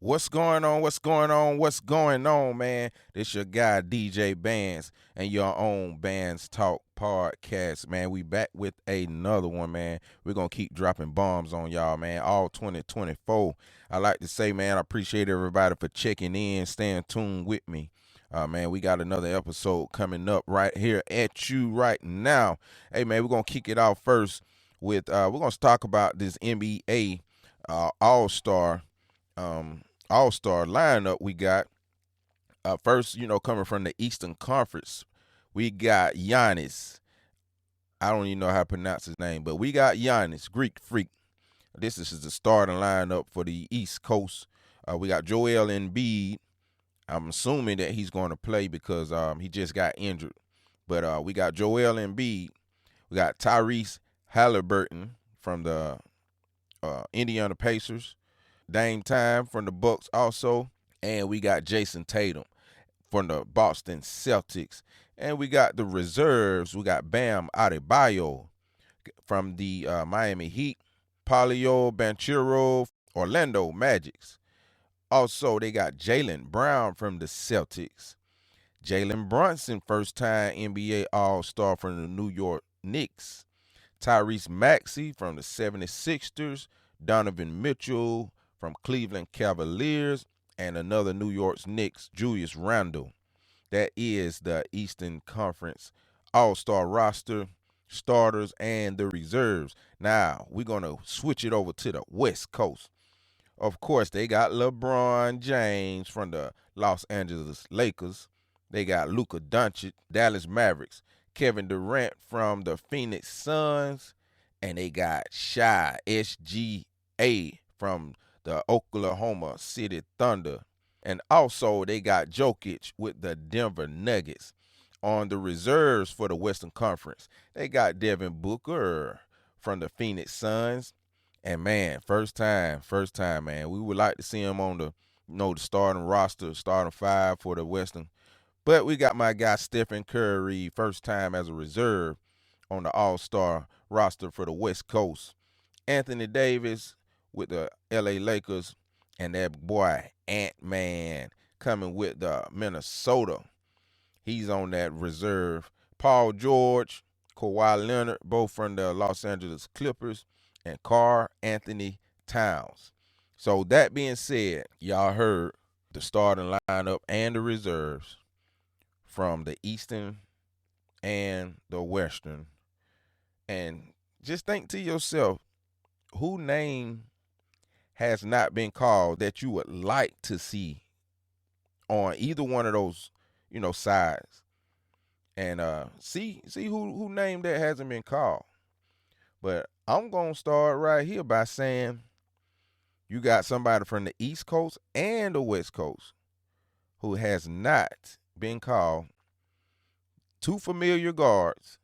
What's going on? What's going on? What's going on, man? This your guy DJ Bandz and your own Bandz Talk podcast, man. We back with another one, man. We're gonna keep dropping bombs on y'all, man. All 2024. I like to say, man, I appreciate everybody for checking in, staying tuned with me. Man, we got another episode coming up right here at you right now. Hey, man, we're gonna kick it off first with we're gonna talk about this NBA All-Star All-Star lineup we got. First, coming from the Eastern Conference, we got Giannis. I don't even know how to pronounce his name, but we got Giannis, Greek Freak. This is the starting lineup for the East Coast. We got Joel Embiid. I'm assuming that he's going to play because he just got injured. But we got Joel Embiid. We got Tyrese Halliburton from the Indiana Pacers. Dame Time from the Bucks also. And we got Jason Tatum from the Boston Celtics. And we got the reserves. We got Bam Adebayo from the Miami Heat. Paolo Banchero, Orlando Magics. Also, they got Jaylen Brown from the Celtics. Jalen Brunson, first-time NBA All-Star from the New York Knicks. Tyrese Maxey from the 76ers. Donovan Mitchell from Cleveland Cavaliers, and another New York Knicks, Julius Randle. That is the Eastern Conference All-Star roster, starters, and the reserves. Now, we're going to switch it over to the West Coast. Of course, they got LeBron James from the Los Angeles Lakers. They got Luka Doncic, Dallas Mavericks. Kevin Durant from the Phoenix Suns. And they got Shai, SGA, from the Oklahoma City Thunder. And also they got Jokic with the Denver Nuggets. On the reserves for the Western Conference, they got Devin Booker from the Phoenix Suns. And man, first time, man. We would like to see him on the the starting roster, starting five for the Western. But we got my guy Stephen Curry, first time as a reserve on the All-Star roster for the West Coast. Anthony Davis with the LA Lakers, and that boy Ant-Man coming with the Minnesota. He's on that reserve. Paul George, Kawhi Leonard, both from the Los Angeles Clippers, and Karl Anthony Towns. So that being said, y'all heard the starting lineup and the reserves from the Eastern and the Western. And just think to yourself, who name has not been called that you would like to see on either one of those, sides? And see who name that hasn't been called. But I'm gonna start right here by saying you got somebody from the East Coast and the West Coast who has not been called. Two familiar guards,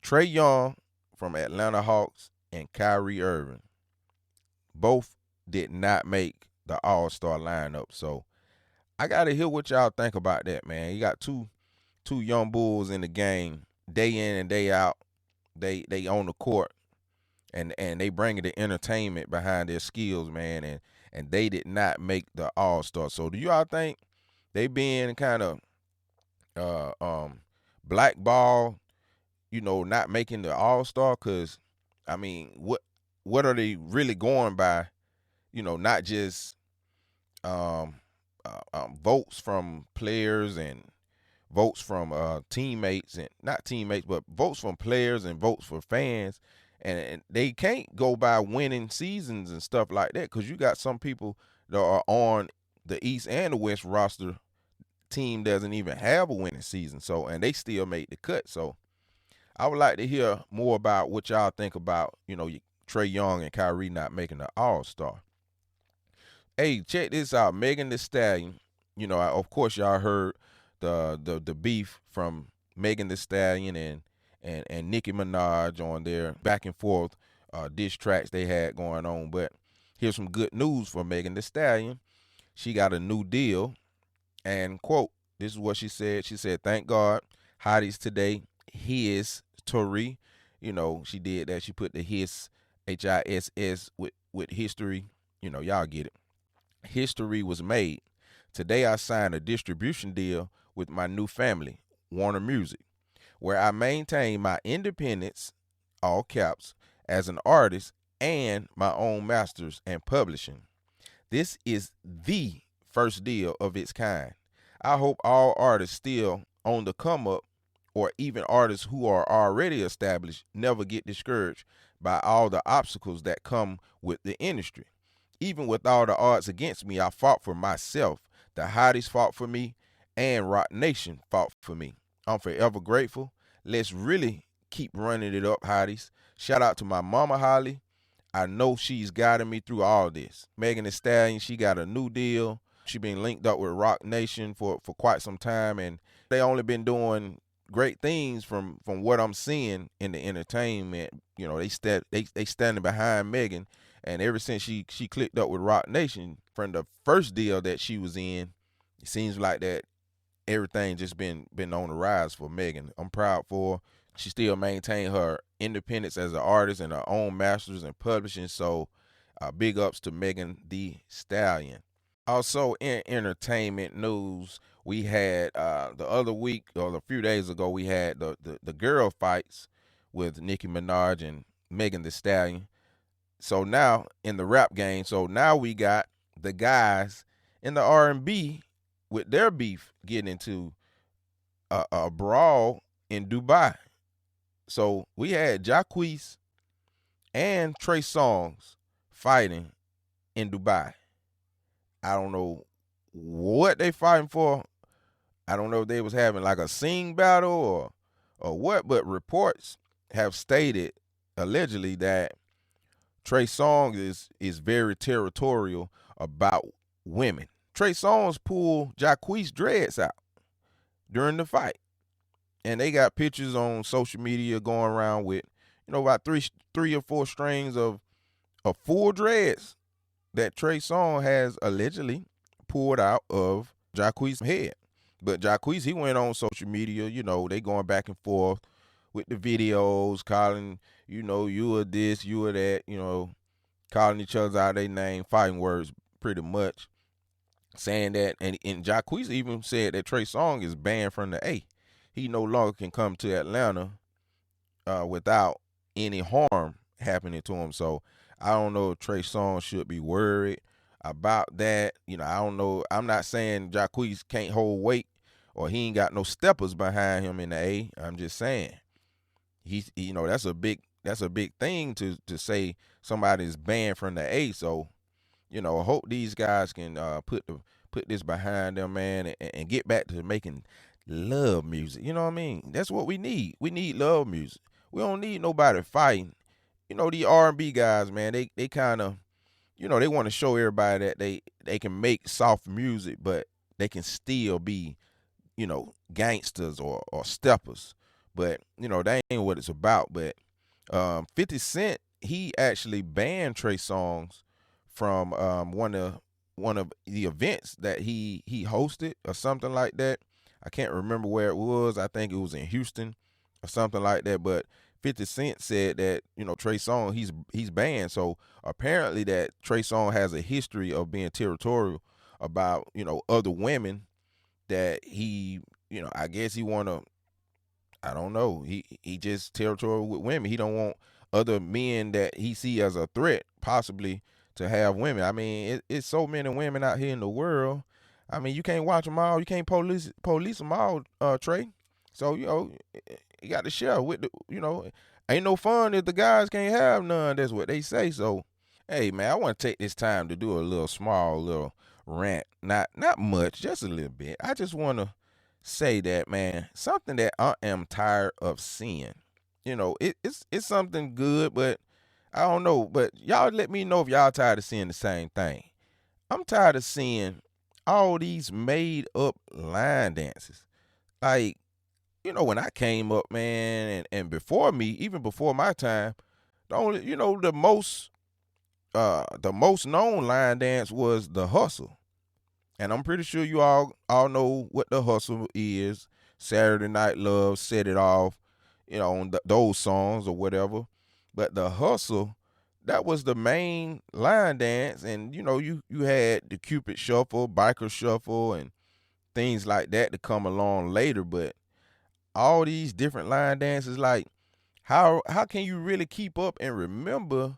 Trae Young from Atlanta Hawks and Kyrie Irving. Both did not make the All-Star lineup. So I gotta hear what y'all think about that, man. You got two young bulls in the game, day in and day out. They on the court and they bring the entertainment behind their skills, man, and they did not make the All-Star. So do y'all think they being kind of blackball, not making the All-Star? Cause I mean, what are they really going by? Not just votes from players and votes from teammates, and not teammates, but votes from players and votes for fans. And they can't go by winning seasons and stuff like that, because you got some people that are on the East and the West roster. Team doesn't even have a winning season, so, and they still made the cut. So I would like to hear more about what y'all think about, Trae Young and Kyrie not making the All-Star. Hey, check this out. Megan Thee Stallion, of course y'all heard the beef from Megan Thee Stallion and Nicki Minaj on their back and forth diss tracks they had going on. But here's some good news for Megan Thee Stallion. She got a new deal, and quote, this is what she said. She said, "Thank God, hotties today, his Tory." She did that. She put the his, HISS, with history. Y'all get it. history was made. Today I signed a distribution deal with my new family, Warner Music, where I maintain my independence, all caps, as an artist and my own masters and publishing. This is the first deal of its kind. I hope all artists still on the come up, or even artists who are already established, never get discouraged by all the obstacles that come with the industry. Even with all the odds against me, I fought for myself. The Hotties fought for me, and Rock Nation fought for me. I'm forever grateful. Let's really keep running it up, Hotties. Shout out to my mama, Holly. I know she's guiding me through all this. Megan Thee Stallion, she got a new deal. She been linked up with Rock Nation for quite some time, and they only been doing great things from what I'm seeing in the entertainment. You know, they standing behind Megan, and ever since she clicked up with Rock Nation from the first deal that she was in, it seems like that everything just been on the rise for Megan. I'm proud for her. She still maintain her independence as an artist and her own masters and publishing. So big ups to Megan Thee Stallion. Also in entertainment news, we had the other week or a few days ago, we had the girl fights with Nicki Minaj and Megan Thee Stallion. So now in the rap game, so now we got the guys in the R&B with their beef getting into a brawl in Dubai. So we had Jacquees and Trey Songz fighting in Dubai. I don't know what they fighting for. I don't know if they was having like a sing battle or what, but reports have stated allegedly that Trey Songz is very territorial about women. Trey Songz pulled Jacquees' dreads out during the fight. And they got pictures on social media going around with, about three or four strings of full dreads that Trey Songz has allegedly pulled out of Jacquees' head. But Jacquees, he went on social media, they going back and forth with the videos, calling, you are this, you are that, calling each other out their name, fighting words pretty much, saying that. And Jacquees even said that Trey Songz is banned from the A. He no longer can come to Atlanta without any harm happening to him. So I don't know if Trey Songz should be worried about that. I don't know. I'm not saying Jacquees can't hold weight or he ain't got no steppers behind him in the A. I'm just saying he's that's a big thing to say somebody's banned from the A. So I hope these guys can put this behind them, man, and get back to making love music. You know what I mean? That's what we need. We need love music. We don't need nobody fighting. These R&B guys, man, they kind of, they want to show everybody that they can make soft music, but they can still be, gangsters or steppers. But, that ain't what it's about. But 50 Cent, he actually banned Trey Songz from one of the events that he hosted or something like that. I can't remember where it was. I think it was in Houston or something like that. But 50 Cent said that, Trey Songz, he's banned. So apparently that Trey Songz has a history of being territorial about, other women that he, I guess he want to, I don't know. He just territorial with women. He don't want other men that he see as a threat possibly to have women. I mean, it's so many women out here in the world. I mean, you can't watch them all. You can't police them all, Trey. So, you got to share with ain't no fun if the guys can't have none. That's what they say. So, hey, man, I want to take this time to do a small little rant. Not much, just a little bit. I just want to say that, man, something that I am tired of seeing. It's something good, but I don't know. But y'all let me know if y'all tired of seeing the same thing. I'm tired of seeing all these made up line dances. Like, when I came up, man, and before me, even before my time, the most known line dance was the hustle. And I'm pretty sure you all know what the hustle is. Saturday Night Love, Set It Off, on those songs or whatever. But the hustle, that was the main line dance, and you had the Cupid Shuffle, Biker Shuffle, and things like that to come along later. But all these different line dances, like how can you really keep up and remember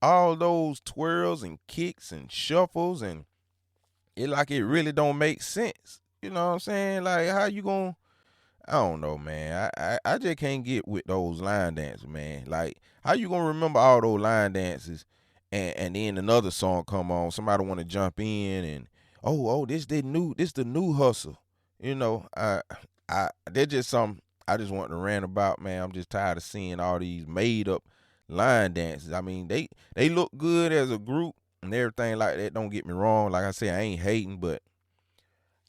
all those twirls and kicks and shuffles, and it really don't make sense. You know what I'm saying? Like how you gonna I don't know, man. I just can't get with those line dances, man. Like, how you gonna remember all those line dances, and then another song come on, somebody want to jump in, and this the new hustle, they're just something I just want to rant about, man. I'm just tired of seeing all these made up line dances. I mean, they look good as a group and everything like that. Don't get me wrong. Like I say, I ain't hating, but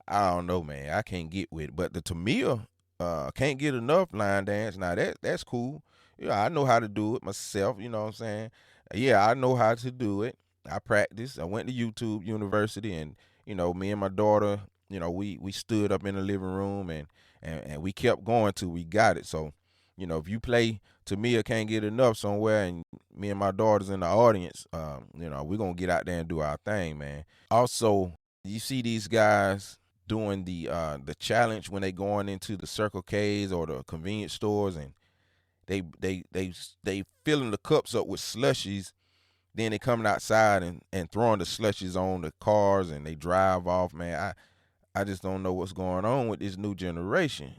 I don't know, man. I can't get with it. But the Tamia can't get enough line dance. Now that's cool. Yeah, I know how to do it myself. You know what I'm saying? Yeah, I know how to do it. I practice. I went to YouTube University, and me and my daughter, we stood up in the living room, and we kept going till we got it. So, if you play Tamia can't get enough somewhere, and me and my daughter's in the audience, we're gonna get out there and do our thing, man. Also, you see these guys doing the challenge when they going into the Circle K's or the convenience stores, and they filling the cups up with slushies. Then they coming outside and throwing the slushies on the cars, and they drive off. Man, I just don't know what's going on with this new generation.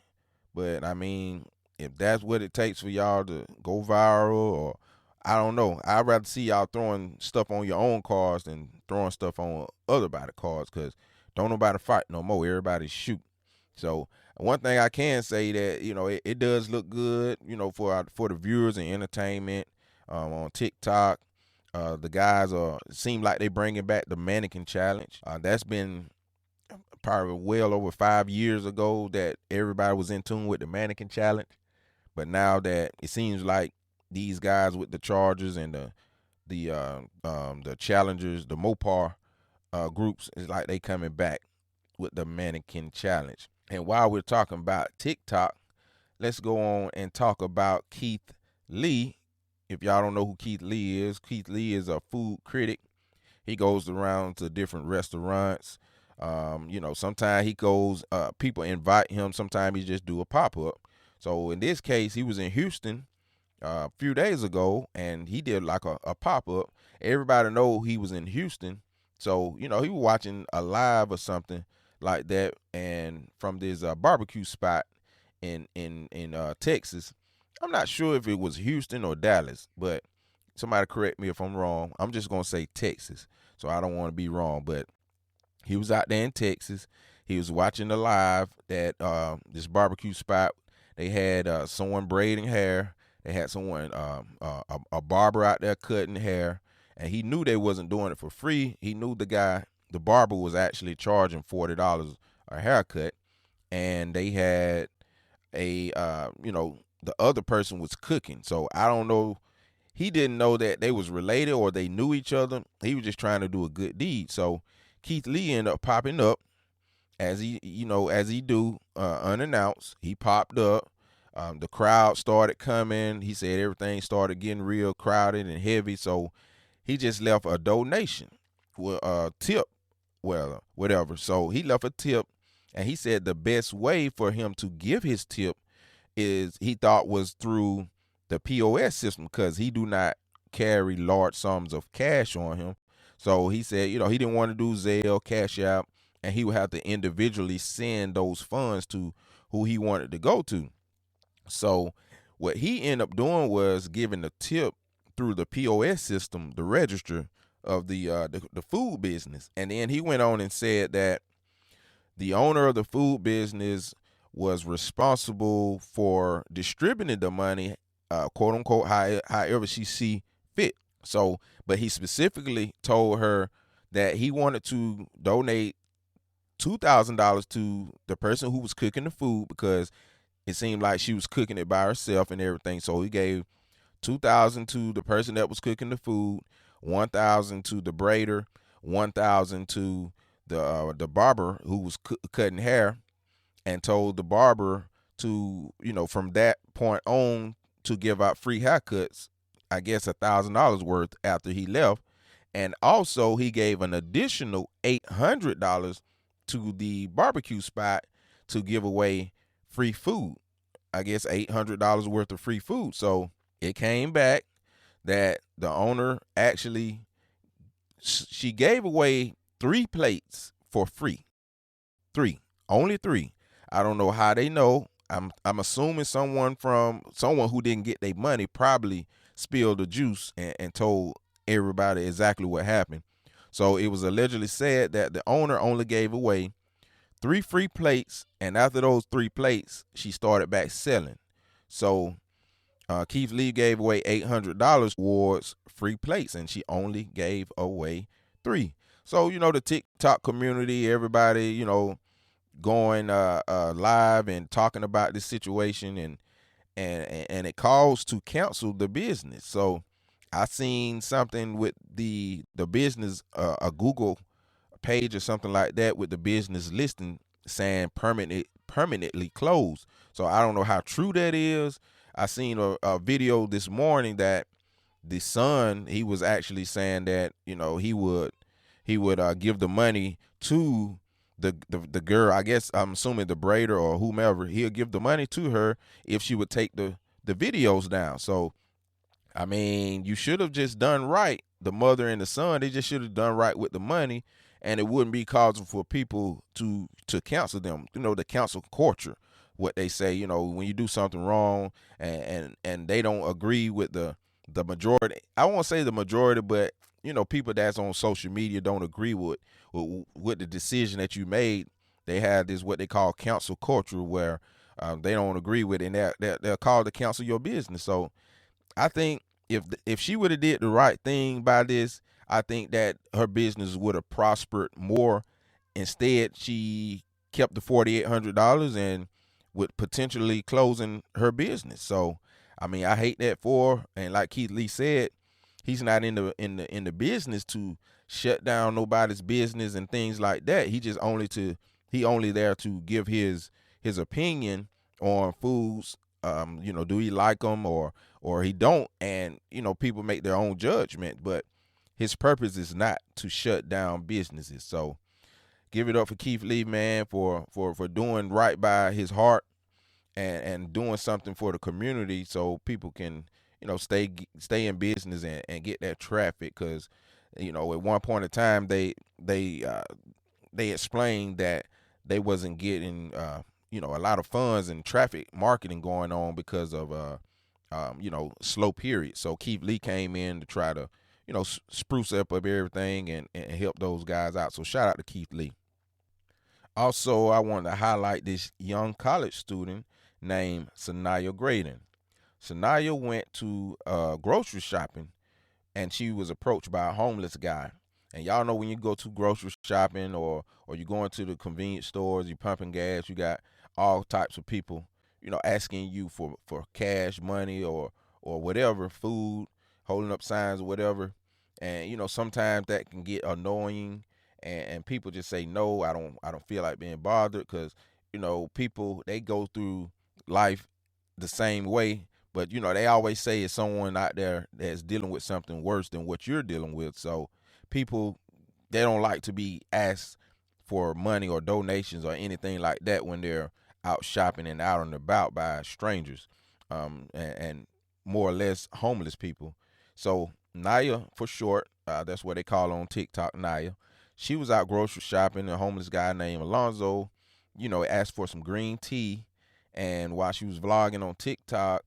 But I mean, if that's what it takes for y'all to go viral, or I don't know, I'd rather see y'all throwing stuff on your own cars than throwing stuff on other body cars, because don't nobody fight no more. Everybody shoot. So one thing I can say that it does look good, for the viewers and entertainment on TikTok. The guys seem like they bringing back the mannequin challenge. That's been probably well over 5 years ago that everybody was in tune with the mannequin challenge, but now that it seems like these guys with the Chargers and the Challengers, the Mopar groups, is like they coming back with the mannequin challenge. And while we're talking about TikTok, let's go on and talk about Keith Lee. If y'all don't know who Keith Lee is a food critic. He goes around to different restaurants. Sometimes he goes, people invite him. Sometimes he just do a pop-up. So in this case, he was in Houston a few days ago, and he did like a pop-up. Everybody know he was in Houston. So, he was watching a live or something like that, and from this barbecue spot in Texas. I'm not sure if it was Houston or Dallas, but somebody correct me if I'm wrong. I'm just going to say Texas, so I don't want to be wrong. But he was out there in Texas. He was watching the live at this barbecue spot. They had someone braiding hair. They had someone, a barber out there cutting hair. And he knew they wasn't doing it for free. He knew the barber was actually charging $40 a haircut. And they had the other person was cooking. So I don't know. He didn't know that they was related or they knew each other. He was just trying to do a good deed. So Keith Lee ended up popping up as he do unannounced. He popped up. The crowd started coming. He said everything started getting real crowded and heavy. So he just left a donation with a tip, well, whatever. So he left a tip, and he said the best way for him to give his tip is he thought was through the POS system, because he do not carry large sums of cash on him. So he said, he didn't want to do Zelle, Cash App, and he would have to individually send those funds to who he wanted to go to. So what he ended up doing was giving the tip through the POS system, the register of the food business. And then he went on and said that the owner of the food business was responsible for distributing the money, quote unquote, however she see fit. So, but he specifically told her that he wanted to donate $2,000 to the person who was cooking the food, because it seemed like she was cooking it by herself and everything. So he gave $2,000 to the person that was cooking the food, $1,000 to the braider, $1,000 to the barber who was cutting hair, and told the barber to, from that point on, to give out free haircuts I guess, $1,000 worth after he left. And also he gave an additional $800 to the barbecue spot to give away free food. I guess $800 worth of free food. So it came back that the owner actually, she gave away 3 plates for free. 3, only 3. I don't know how they know. I'm assuming someone who didn't get their money probably spilled the juice and told everybody exactly what happened. So it was allegedly said that the owner only gave away 3 free plates, and after those 3 plates, she started back selling. So Keith Lee gave away $800 towards free plates, and she only gave away 3. So, the TikTok community, everybody, going live and talking about this situation, and it calls to cancel the business. So I seen something with the business, a Google page or something like that, with the business listing saying permanently closed. So I don't know how true that is. I seen a video this morning that the son, he was actually saying that he would give the money to the girl. I guess I'm assuming the braider or whomever. He'll give the money to her if she would take the videos down. So I mean, you should have just done right. The mother and the son, they just should have done right with the money, and it wouldn't be causing for people to cancel them. The cancel culture, what they say. When you do something wrong and they don't agree with the majority. I won't say the majority, but people that's on social media don't agree with the decision that you made. They have this what they call cancel culture, where they don't agree with it, and they're called to cancel your business. So I think if she would have did the right thing by this, I think that her business would have prospered more. Instead, she kept the $4,800 and would potentially closing her business. So, I mean, I hate that for her. And like Keith Lee said, he's not in the business to shut down nobody's business and things like that. He only there to give his opinion on foods. Do he like them or he don't? And people make their own judgment, but his purpose is not to shut down businesses. So give it up for Keith Lee, man, for doing right by his heart and doing something for the community, so people can stay in business and get that traffic. Because at one point in time they explained that they wasn't getting a lot of funds and traffic marketing going on because of slow period. So Keith Lee came in to try to spruce up everything and help those guys out. So shout out to Keith Lee. Also, I wanted to highlight this young college student named Sanaya Graydon. Sanaya went to grocery shopping, and she was approached by a homeless guy. And y'all know when you go to grocery shopping or you going to the convenience stores, you pumping gas, you got all types of people, asking you for cash, money, or whatever, food, holding up signs or whatever. And sometimes that can get annoying, and people just say no. I don't feel like being bothered, because people, they go through life the same way, but they always say it's someone out there that's dealing with something worse than what you're dealing with. So people, they don't like to be asked for money or donations or anything like that when they're out shopping and out and about by strangers, and more or less homeless people. So Naya, for short, that's what they call on TikTok, Naya. She was out grocery shopping. A homeless guy named Alonzo, asked for some green tea, and while she was vlogging on TikTok,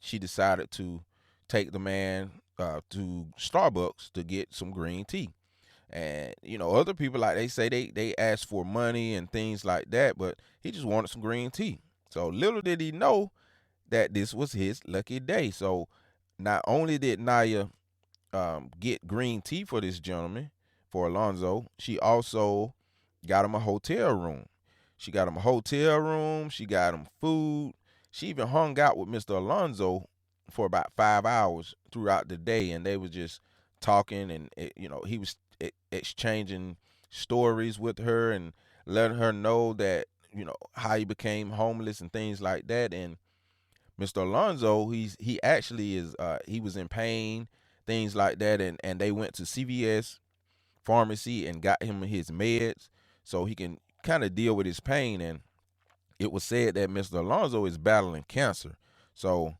she decided to take the man to Starbucks to get some green tea. And other people, like they say, they asked for money and things like that, but he just wanted some green tea. So little did he know that this was his lucky day. So not only did Naya get green tea for this gentleman, for Alonzo, she also got him a hotel room. She got him a hotel room. She got him food. She even hung out with Mr. Alonzo for about 5 hours throughout the day, and they was just talking, and he was exchanging stories with her and letting her know that how he became homeless and things like that. And Mr. Alonzo, he actually is he was in pain, things like that, and they went to CVS pharmacy and got him his meds so he can kind of deal with his pain. And it was said that Mr. Alonzo is battling cancer. So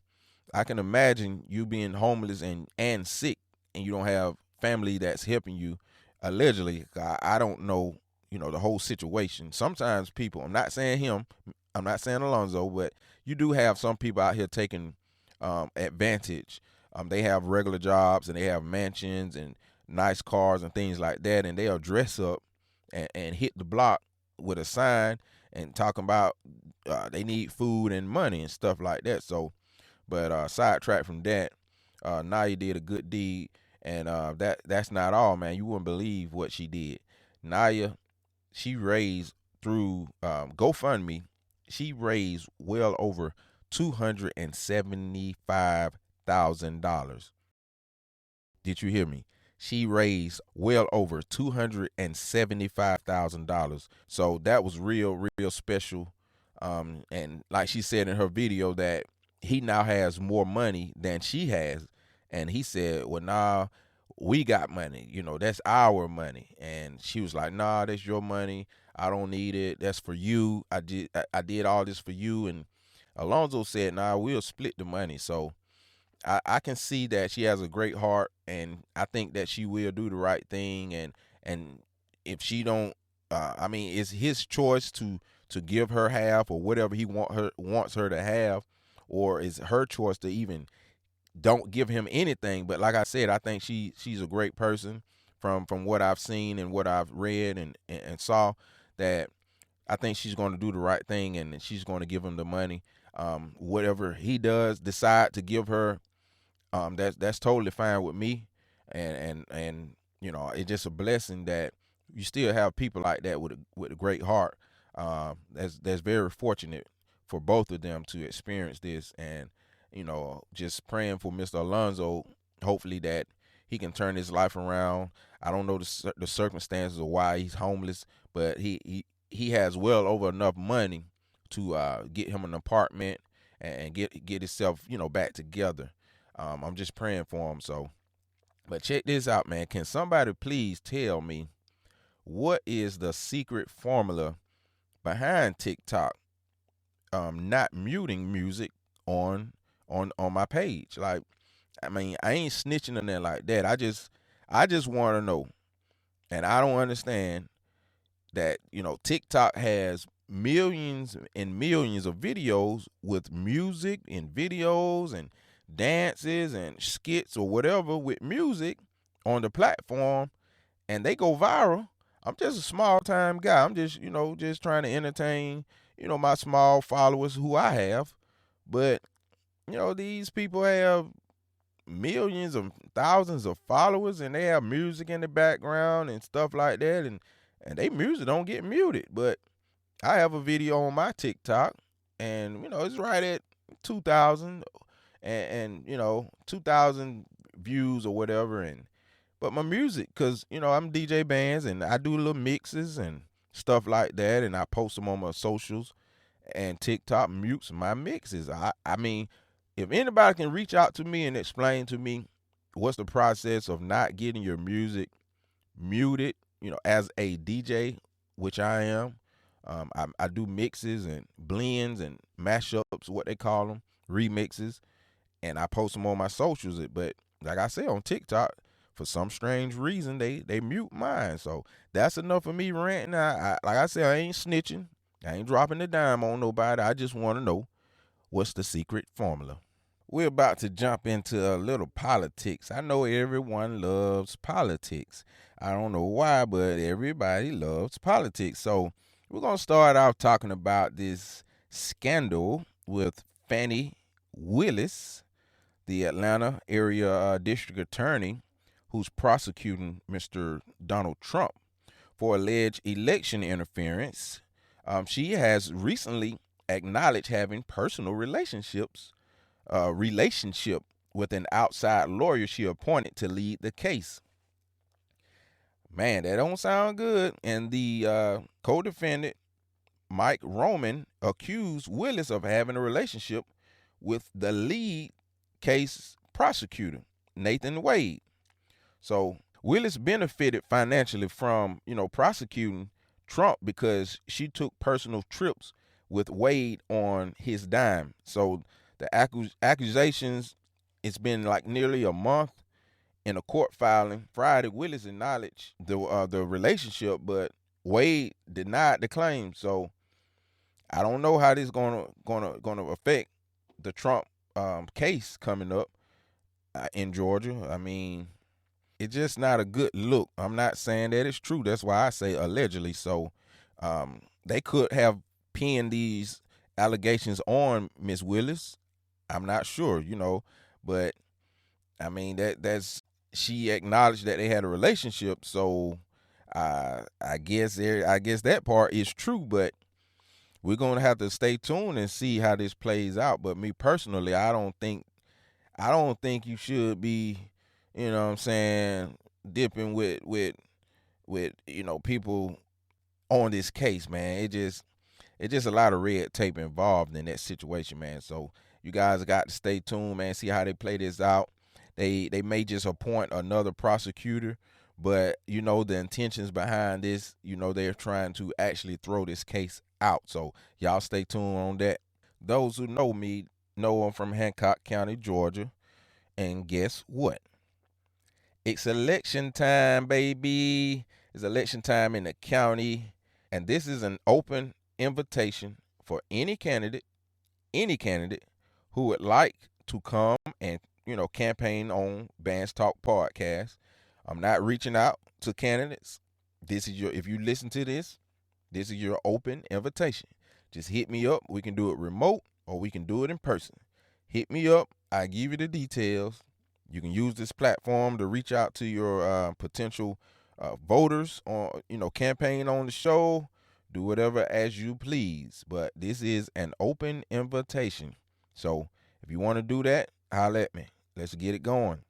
I can imagine you being homeless and sick, and you don't have family that's helping you. Allegedly, I don't know, the whole situation. Sometimes people, I'm not saying him, I'm not saying Alonzo, but you do have some people out here taking advantage. They have regular jobs and they have mansions and nice cars and things like that, and they'll dress up and hit the block with a sign and talking about they need food and money and stuff like that. So, but sidetrack from that, Naya did a good deed, and that's not all, man. You wouldn't believe what she did. Naya, she raised through GoFundMe, she raised well over $275,000. Did you hear me? She raised well over $275,000. So that was real special. And like she said in her video that he now has more money than she has. And he said, well, nah, we got money. That's our money. And she was like, nah, that's your money. I don't need it. That's for you. I did all this for you. And Alonzo said, nah, we'll split the money. So I can see that she has a great heart, and I think that she will do the right thing. And if she don't, it's his choice to give her half or whatever he wants her to have, or it's her choice to even don't give him anything. But like I said, I think she's a great person from what I've seen and what I've read and saw, that I think she's going to do the right thing, and she's going to give him the money. Whatever he does decide to give her, that's totally fine with me. And it's just a blessing that you still have people like that with a great heart. That's very fortunate for both of them to experience this. And just praying for Mr. Alonzo, hopefully that he can turn his life around. I don't know the circumstances of why he's homeless, but he has well over enough money to get him an apartment and get himself back together. I'm just praying for him. So, but check this out, man. Can somebody please tell me what is the secret formula behind TikTok not muting music on my page? Like, I ain't snitching on that like that. I just want to know, and I don't understand that TikTok has millions and millions of videos with music and videos and dances and skits or whatever with music on the platform, and they go viral. I'm just a small time guy. I'm just just trying to entertain my small followers who I have, but these people have millions of thousands of followers, and they have music in the background and stuff like that, and they music don't get muted. But I have a video on my TikTok, and it's right at 2,000 and 2,000 views or whatever. And but my music, because I'm DJ Bandz, and I do little mixes and stuff like that, and I post them on my socials, and TikTok mutes my mixes. I mean, if anybody can reach out to me and explain to me what's the process of not getting your music muted, as a DJ, which I am. I do mixes and blends and mashups, what they call them, remixes, and I post them on my socials. But like I said, on TikTok, for some strange reason, they mute mine. So that's enough of me ranting. Like I said, I ain't snitching. I ain't dropping a dime on nobody. I just want to know what's the secret formula. We're about to jump into a little politics. I know everyone loves politics. I don't know why, but everybody loves politics. So we're going to start off talking about this scandal with Fani Willis, the Atlanta area district attorney, who's prosecuting Mr. Donald Trump for alleged election interference. She has recently acknowledged having personal relationship with an outside lawyer she appointed to lead the case. Man, that don't sound good. And the co-defendant, Mike Roman, accused Willis of having a relationship with the lead case prosecutor, Nathan Wade. So Willis benefited financially from, prosecuting Trump because she took personal trips with Wade on his dime. So the accusations, it's been like nearly a month in a court filing. Friday, Willis acknowledged the relationship, but Wade denied the claim. So I don't know how this is gonna affect the Trump case coming up in Georgia. I mean, it's just not a good look. I'm not saying that it's true. That's why I say allegedly. So they could have pinned these allegations on Miss Willis. I'm not sure, but I mean that's she acknowledged that they had a relationship. So I guess that part is true, but we're gonna have to stay tuned and see how this plays out. But me personally, I don't think you should be, you know what I'm saying, dipping with people on this case, man. It's just a lot of red tape involved in that situation, man. So you guys got to stay tuned, man, see how they play this out. They may just appoint another prosecutor, but the intentions behind this, they're trying to actually throw this case out. So y'all stay tuned on that. Those who know me know I'm from Hancock County, Georgia. And guess what? It's election time, baby. It's election time in the county. And this is an open invitation for any candidate who would like to come and, campaign on Bandz Talk Podcast. I'm not reaching out to candidates. If you listen to this is your open invitation. Just hit me up. We can do it remote or we can do it in person. Hit me up. I give you the details. You can use this platform to reach out to your potential voters on, campaign on the show. Do whatever as you please. But this is an open invitation. So if you want to do that, holler at me. Let's get it going.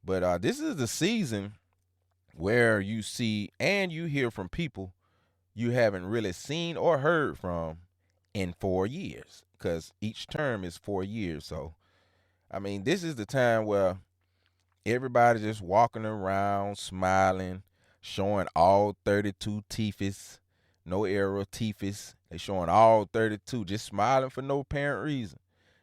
But this is the season where you see and you hear from people you haven't really seen or heard from in 4 years, because each term is 4 years. So, I mean, this is the time where everybody's just walking around, smiling, showing all 32 teeths, no error teeths. They showing all 32, just smiling for no apparent reason.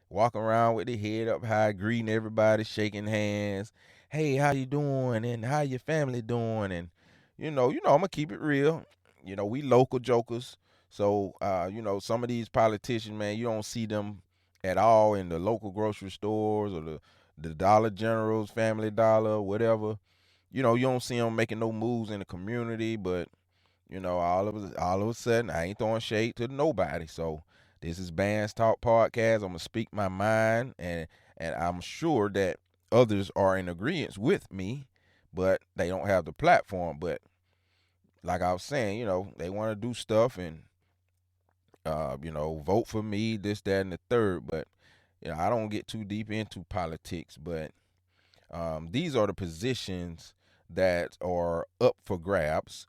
Walking around with their head up high, greeting everybody, shaking hands. Hey, how you doing? And how your family doing? And, I'm going to keep it real. We local jokers. So, some of these politicians, man, you don't see them at all in the local grocery stores or the Dollar Generals, Family Dollar, whatever. You don't see them making no moves in the community. But, all of a sudden, I ain't throwing shade to nobody. So, this is Bandz Talk Podcast. I'm going to speak my mind, and I'm sure that others are in agreement with me, but they don't have the platform. But like I was saying, they want to do stuff and, vote for me, this, that, and the third. But, I don't get too deep into politics. But these are the positions that are up for grabs.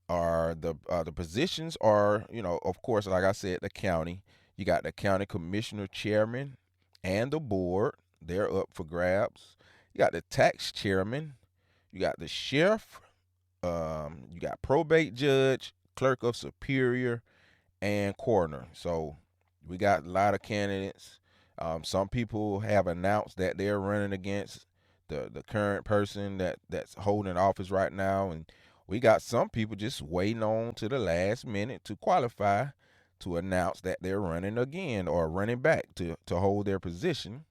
The positions are, of course, like I said, the county. You got the county commissioner, chairman, and the board. They're up for grabs. You got the tax chairman. You got the sheriff. You got probate judge, clerk of superior, and coroner. So we got a lot of candidates. Some people have announced that they're running against the current person that's holding office right now, and we got some people just waiting on to the last minute to qualify to announce that they're running again or running back to hold their position.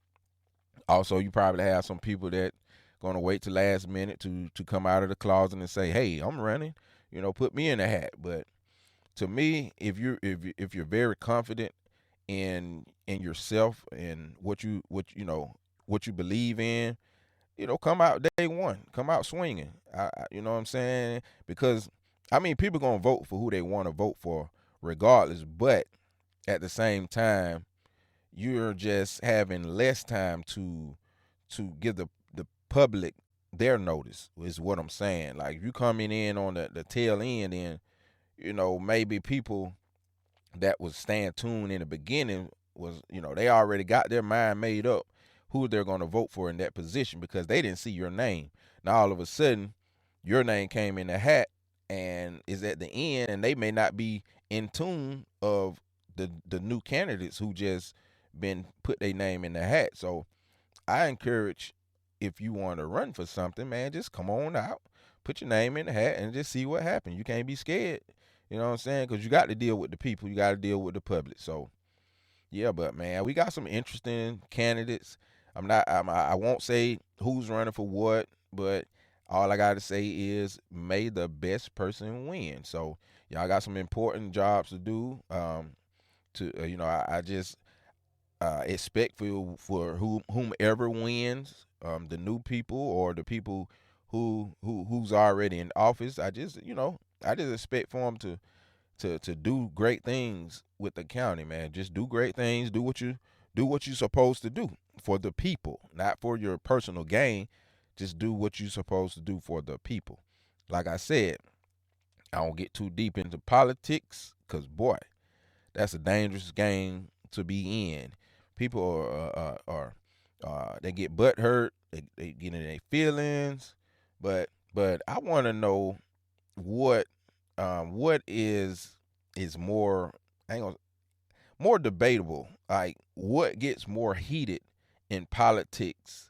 Also, you probably have some people that going to wait till last minute to come out of the closet and say, "Hey, I'm running. Put me in the hat." But to me, if you're very confident in yourself and what you believe in, come out day one. Come out swinging. You know what I'm saying? Because, people going to vote for who they want to vote for regardless. But at the same time, you're just having less time to give the public their notice is what I'm saying. Like, if you coming in on the tail end, then, maybe people that was staying tuned in the beginning was, they already got their mind made up who they're going to vote for in that position because they didn't see your name. Now all of a sudden, your name came in the hat and is at the end, and they may not be in tune of the new candidates who just been put their name in the hat. So I encourage, if you want to run for something, man, just come on out, put your name in the hat, and just see what happens. You can't be scared. You know what I'm saying? Because you got to deal with the people. You got to deal with the public. So, yeah, but, man, we got some interesting candidates. I won't say who's running for what, but all I got to say is may the best person win. So, y'all got some important jobs to do. I just expect for whomever wins, the new people or the people who's already in office. I just expect for them to do great things with the county, man. Just do great things. Do what you're supposed to do for the people, not for your personal gain. Just do what you're supposed to do for the people. Like I said, I don't get too deep into politics because, boy, that's a dangerous game to be in. People they get butt hurt, they get in their feelings, but I want to know what is more, more debatable. Like, what gets more heated in politics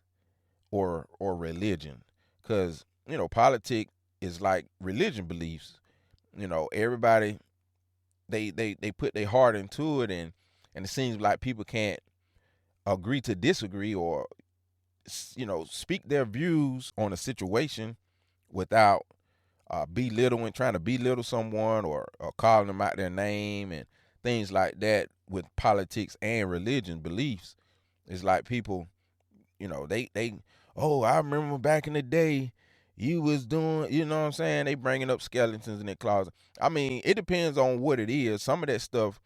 or religion? Because politics is like religion beliefs. Everybody they put their heart into it, and it seems like people can't agree to disagree or speak their views on a situation without trying to belittle someone or calling them out their name and things like that. With politics and religion beliefs, it's like people, I remember back in the day you was doing, you know what I'm saying? They bringing up skeletons in their closet. I mean, it depends on what it is. Some of that stuff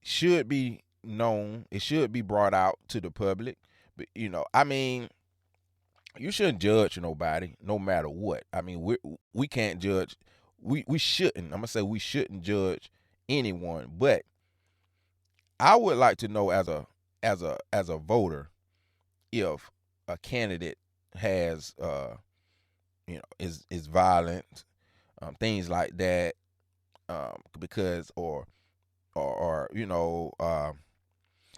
should be known. It should be brought out to the public. But, I mean, you shouldn't judge nobody no matter what. I mean, we can't judge. We shouldn't. I'm going to say we shouldn't judge anyone. But I would like to know as a voter if a candidate has is violent, things like that, because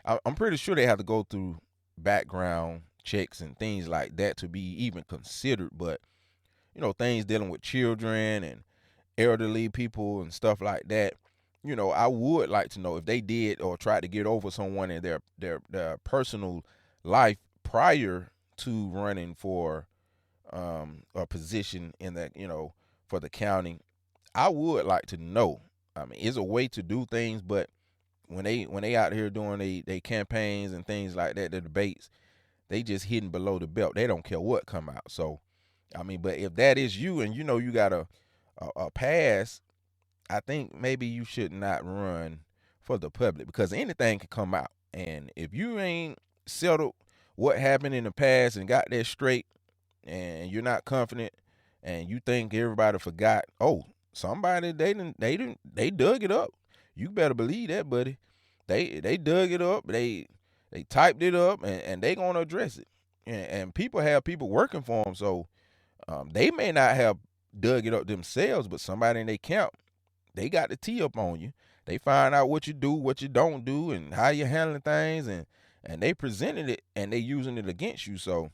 I'm pretty sure they have to go through background checks and things like that to be even considered. But things dealing with children and elderly people and stuff like that, I would like to know if they did or tried to get over someone in their personal life prior to running for a position in that, for the county. I would like to know. I mean, it's a way to do things, but when they out here doing they campaigns and things like that, the debates, they just hidden below the belt. They don't care what come out. So, I mean, but if that is you and you got a pass, I think maybe you should not run for the public because anything can come out. And if you ain't settled what happened in the past and got that straight, and you're not confident, and you think everybody forgot, somebody they dug it up. You better believe that, buddy. They dug it up. They typed it up, and they gonna address it. And people have people working for them, so they may not have dug it up themselves, but somebody in their camp, they got the tee up on you. They find out what you do, what you don't do, and how you're handling things, and they presented it, and they using it against you. So,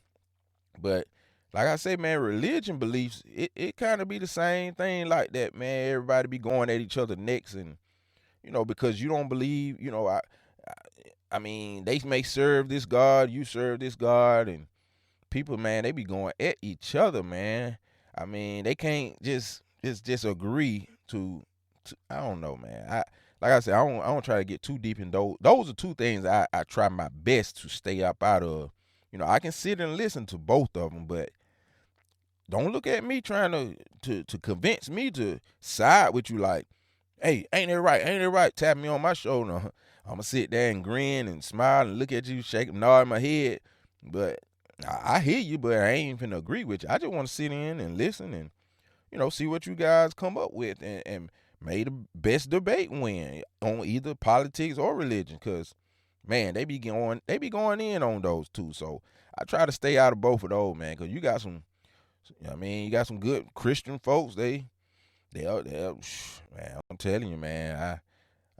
but like I say, man, religion beliefs, it kind of be the same thing like that, man. Everybody be going at each other necks, and because you don't believe, I mean, they may serve this God, you serve this God, and people, man, they be going at each other, man. I mean, they can't just agree to I don't know, man. Like I said, I don't try to get too deep in those. Those are two things I try my best to stay up out of. I can sit and listen to both of them, but don't look at me trying to convince me to side with you like, hey, ain't it right? Ain't it right? Tap me on my shoulder. I'm going to sit there and grin and smile and look at you, shake, nod my head. But I hear you, but I ain't finna agree with you. I just want to sit in and listen and, see what you guys come up with and may the best debate win on either politics or religion. Because man, they be going in on those too. So I try to stay out of both of those, man, because you got some, you got some good Christian folks. They'll man, I'm telling you, man,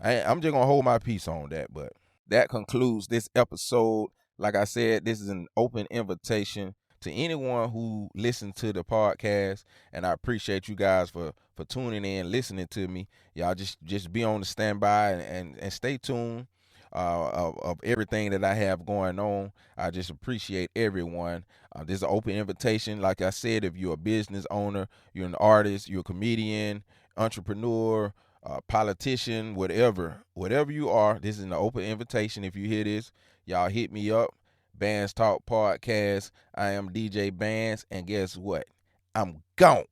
I'm just gonna hold my peace on that. But that concludes this episode. Like I said, this is an open invitation to anyone who listens to the podcast, and I appreciate you guys for tuning in, listening to me. Y'all just be on the standby and stay tuned of everything that I have going on. I just appreciate everyone. This is an open invitation. Like I said, if you're a business owner, you're an artist, you're a comedian, entrepreneur, politician, whatever you are, this is an open invitation. If you hear this, y'all hit me up. Bandz Talk Podcast. I am DJ Bandz, and guess what? I'm gone.